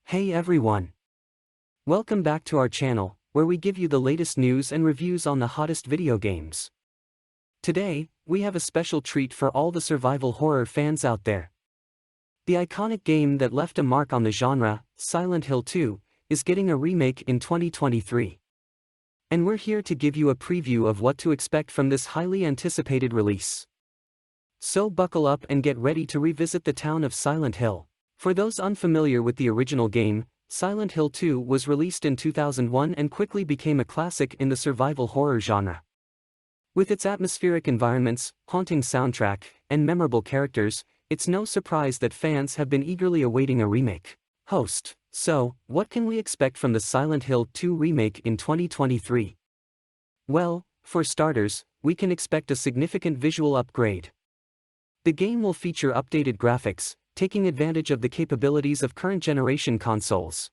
Hey everyone! Welcome back to our channel, where we give you the latest news and reviews on the hottest video games. Today, we have a special treat for all the survival horror fans out there. The iconic game that left a mark on the genre, Silent Hill 2, is getting a remake in 2023. And we're here to give you a preview of what to expect from this highly anticipated release. So buckle up and get ready to revisit the town of Silent Hill. For those unfamiliar with the original game, Silent Hill 2 was released in 2001 and quickly became a classic in the survival horror genre. With its atmospheric environments, haunting soundtrack, and memorable characters, it's no surprise that fans have been eagerly awaiting a remake. So, what can we expect from the Silent Hill 2 remake in 2023? Well, for starters, we can expect a significant visual upgrade. The game will feature updated graphics, taking advantage of the capabilities of current-generation consoles.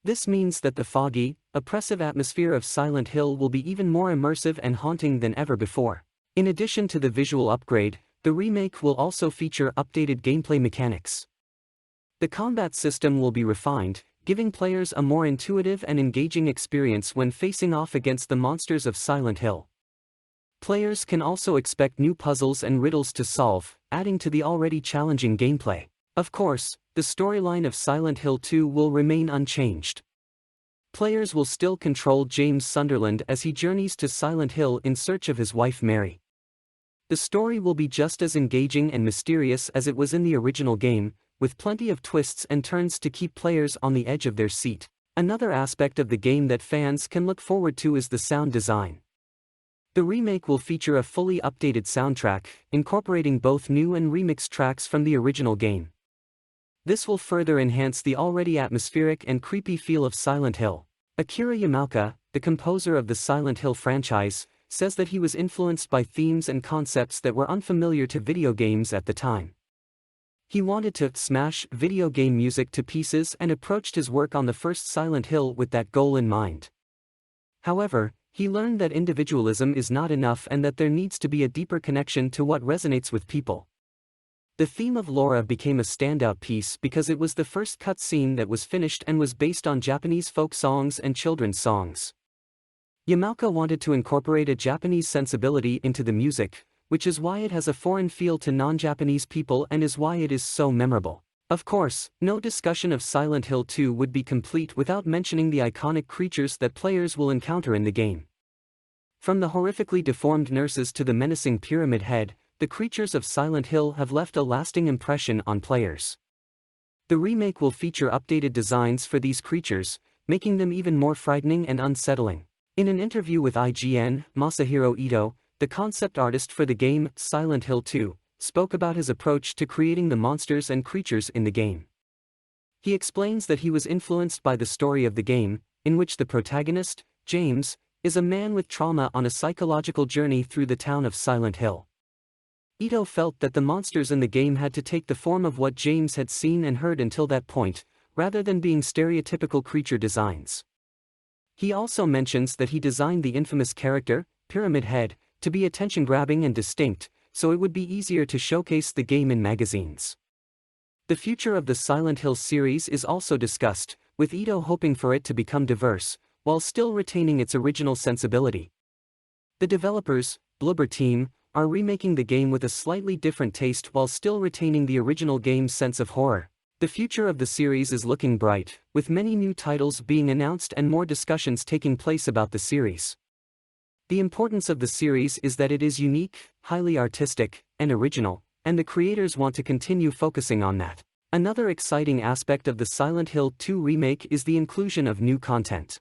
This means that the foggy, oppressive atmosphere of Silent Hill will be even more immersive and haunting than ever before. In addition to the visual upgrade, the remake will also feature updated gameplay mechanics. The combat system will be refined, giving players a more intuitive and engaging experience when facing off against the monsters of Silent Hill. Players can also expect new puzzles and riddles to solve, adding to the already challenging gameplay. Of course, the storyline of Silent Hill 2 will remain unchanged. Players will still control James Sunderland as he journeys to Silent Hill in search of his wife Mary. The story will be just as engaging and mysterious as it was in the original game, with plenty of twists and turns to keep players on the edge of their seat. Another aspect of the game that fans can look forward to is the sound design. The remake will feature a fully updated soundtrack, incorporating both new and remixed tracks from the original game. This will further enhance the already atmospheric and creepy feel of Silent Hill. Akira Yamaoka, the composer of the Silent Hill franchise, says that he was influenced by themes and concepts that were unfamiliar to video games at the time. He wanted to smash video game music to pieces and approached his work on the first Silent Hill with that goal in mind. However, he learned that individualism is not enough and that there needs to be a deeper connection to what resonates with people. The theme of Laura became a standout piece because it was the first cutscene that was finished and was based on Japanese folk songs and children's songs. Yamaoka wanted to incorporate a Japanese sensibility into the music, which is why it has a foreign feel to non-Japanese people and is why it is so memorable. Of course, no discussion of Silent Hill 2 would be complete without mentioning the iconic creatures that players will encounter in the game. From the horrifically deformed nurses to the menacing Pyramid Head, the creatures of Silent Hill have left a lasting impression on players. The remake will feature updated designs for these creatures, making them even more frightening and unsettling. In an interview with IGN, Masahiro Ito, the concept artist for the game Silent Hill 2, spoke about his approach to creating the monsters and creatures in the game. He explains that he was influenced by the story of the game, in which the protagonist, James, is a man with trauma on a psychological journey through the town of Silent Hill. Ito felt that the monsters in the game had to take the form of what James had seen and heard until that point, rather than being stereotypical creature designs. He also mentions that he designed the infamous character, Pyramid Head, to be attention-grabbing and distinct, so it would be easier to showcase the game in magazines. The future of the Silent Hill series is also discussed, with Ito hoping for it to become diverse, while still retaining its original sensibility. The developers, Bloober Team, are remaking the game with a slightly different taste while still retaining the original game's sense of horror. The future of the series is looking bright, with many new titles being announced and more discussions taking place about the series. The importance of the series is that it is unique, highly artistic, and original, and the creators want to continue focusing on that. Another exciting aspect of the Silent Hill 2 remake is the inclusion of new content.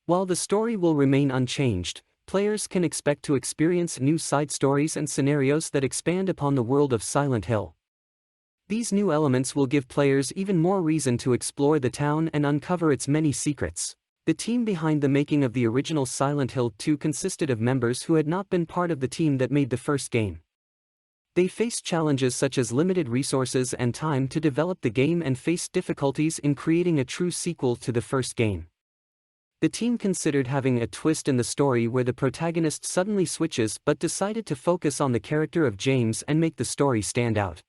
While the story will remain unchanged, players can expect to experience new side stories and scenarios that expand upon the world of Silent Hill. These new elements will give players even more reason to explore the town and uncover its many secrets. The team behind the making of the original Silent Hill 2 consisted of members who had not been part of the team that made the first game. They faced challenges such as limited resources and time to develop the game and faced difficulties in creating a true sequel to the first game. The team considered having a twist in the story where the protagonist suddenly switches but decided to focus on the character of James and make the story stand out.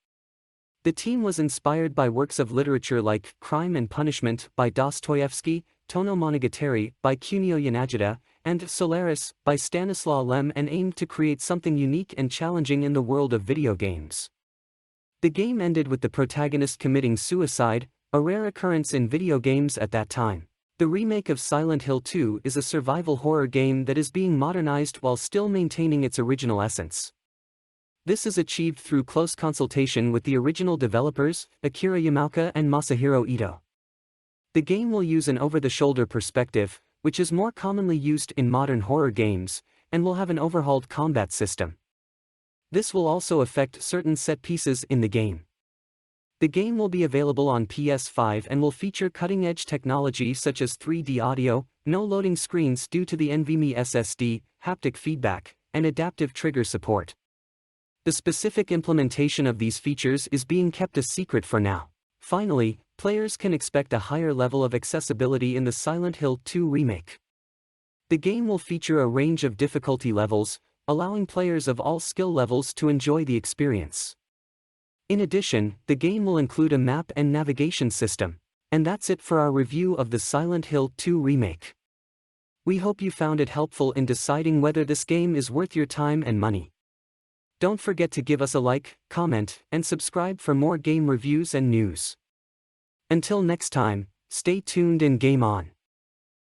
The team was inspired by works of literature like Crime and Punishment by Dostoevsky, Tono Monogatari by Kunio Yanagida, and Solaris by Stanislaw Lem, and aimed to create something unique and challenging in the world of video games. The game ended with the protagonist committing suicide, a rare occurrence in video games at that time. The remake of Silent Hill 2 is a survival horror game that is being modernized while still maintaining its original essence. This is achieved through close consultation with the original developers, Akira Yamaoka and Masahiro Ito. The game will use an over-the-shoulder perspective, which is more commonly used in modern horror games, and will have an overhauled combat system. This will also affect certain set pieces in the game. The game will be available on PS5 and will feature cutting-edge technology such as 3D audio, no loading screens due to the NVMe SSD, haptic feedback, and adaptive trigger support. The specific implementation of these features is being kept a secret for now. Finally, players can expect a higher level of accessibility in the Silent Hill 2 remake. The game will feature a range of difficulty levels, allowing players of all skill levels to enjoy the experience. In addition, the game will include a map and navigation system. And that's it for our review of the Silent Hill 2 remake. We hope you found it helpful in deciding whether this game is worth your time and money. Don't forget to give us a like, comment, and subscribe for more game reviews and news. Until next time, stay tuned and game on.